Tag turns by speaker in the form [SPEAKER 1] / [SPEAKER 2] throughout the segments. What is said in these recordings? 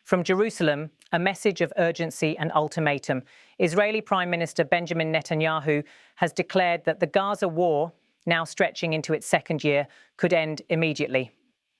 [SPEAKER 1] From Jerusalem, a message of urgency and ultimatum. Israeli Prime Minister Benjamin Netanyahu has declared that the Gaza war, now stretching into its second year, could end immediately.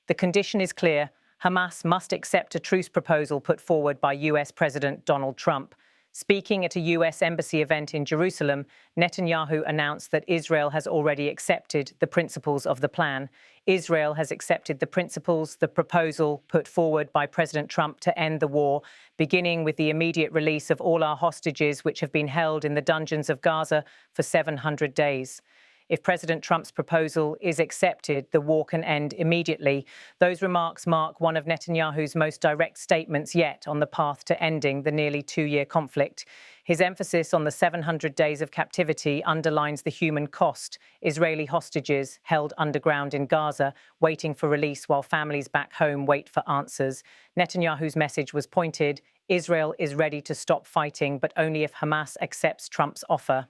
[SPEAKER 1] The condition is clear. Hamas must accept a truce proposal put forward by US President Donald Trump. Speaking at a US embassy event in Jerusalem, Netanyahu announced that Israel has already accepted the principles of the plan. Israel has accepted the principles, the proposal put forward by President Trump to end the war, beginning with the immediate release of all our hostages which have been held in the dungeons of Gaza for 700 days. If President Trump's proposal is accepted, the war can end immediately. Those remarks mark one of Netanyahu's most direct statements yet on the path to ending the nearly two-year conflict. His emphasis on the 700 days of captivity underlines the human cost. Israeli hostages held underground in Gaza, waiting for release while families back home wait for answers. Netanyahu's message was pointed. Israel is ready to stop fighting, but only if Hamas accepts Trump's offer.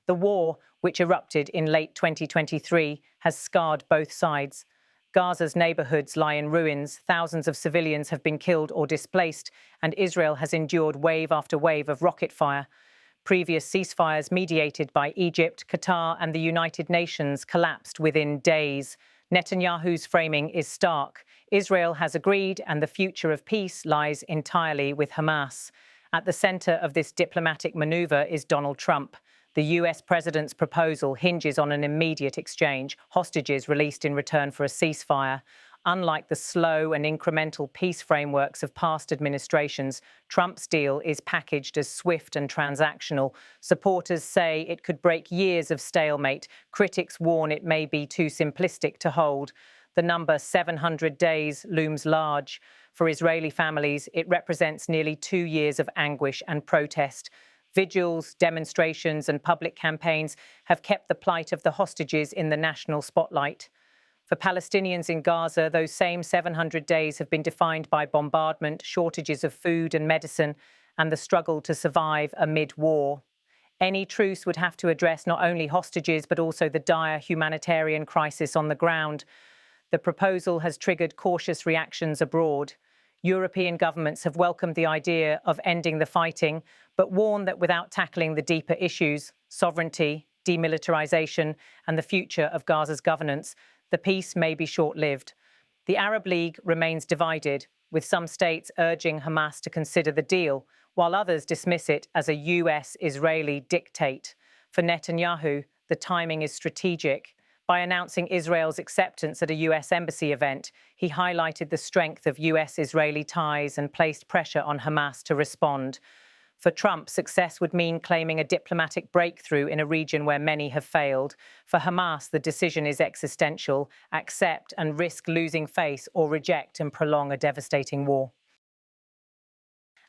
[SPEAKER 1] The war, which erupted in late 2023, has scarred both sides. Gaza's neighborhoods lie in ruins, thousands of civilians have been killed or displaced, and Israel has endured wave after wave of rocket fire. Previous ceasefires mediated by Egypt, Qatar, and the United Nations collapsed within days. Netanyahu's framing is stark. Israel has agreed, and the future of peace lies entirely with Hamas. At the center of this diplomatic maneuver is Donald Trump. The US president's proposal hinges on an immediate exchange, hostages released in return for a ceasefire. Unlike the slow and incremental peace frameworks of past administrations, Trump's deal is packaged as swift and transactional. Supporters say it could break years of stalemate. Critics warn it may be too simplistic to hold. The number 700 days looms large. For Israeli families, it represents nearly 2 years of anguish and protest. Vigils, demonstrations, and public campaigns have kept the plight of the hostages in the national spotlight. For Palestinians in Gaza, those same 700 days have been defined by bombardment, shortages of food and medicine, and the struggle to survive amid war. Any truce would have to address not only hostages, but also the dire humanitarian crisis on the ground. The proposal has triggered cautious reactions abroad. European governments have welcomed the idea of ending the fighting, but warn that without tackling the deeper issues, sovereignty, demilitarization, and the future of Gaza's governance, the peace may be short-lived. The Arab League remains divided, with some states urging Hamas to consider the deal, while others dismiss it as a US-Israeli dictate. For Netanyahu, the timing is strategic. By announcing Israel's acceptance at a US embassy event, he highlighted the strength of US-Israeli ties and placed pressure on Hamas to respond. For Trump, success would mean claiming a diplomatic breakthrough in a region where many have failed. For Hamas, the decision is existential: accept and risk losing face, or reject and prolong a devastating war.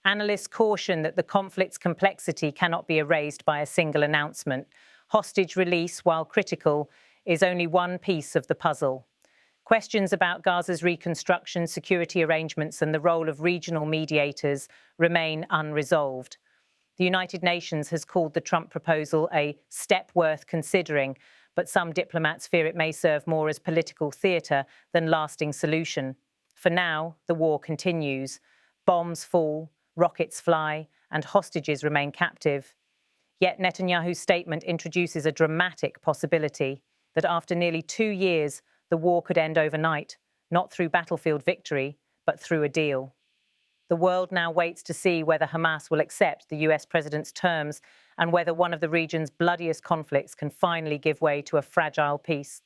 [SPEAKER 1] Analysts caution that the conflict's complexity cannot be erased by a single announcement. Hostage release, while critical, is only one piece of the puzzle. Questions about Gaza's reconstruction, security arrangements, and the role of regional mediators remain unresolved. The United Nations has called the Trump proposal a step worth considering, but some diplomats fear it may serve more as political theatre than lasting solution. For now, the war continues. Bombs fall, rockets fly, and hostages remain captive. Yet Netanyahu's statement introduces a dramatic possibility that after nearly 2 years, the war could end overnight, not through battlefield victory, but through a deal. The world now waits to see whether Hamas will accept the US president's terms and whether one of the region's bloodiest conflicts can finally give way to a fragile peace.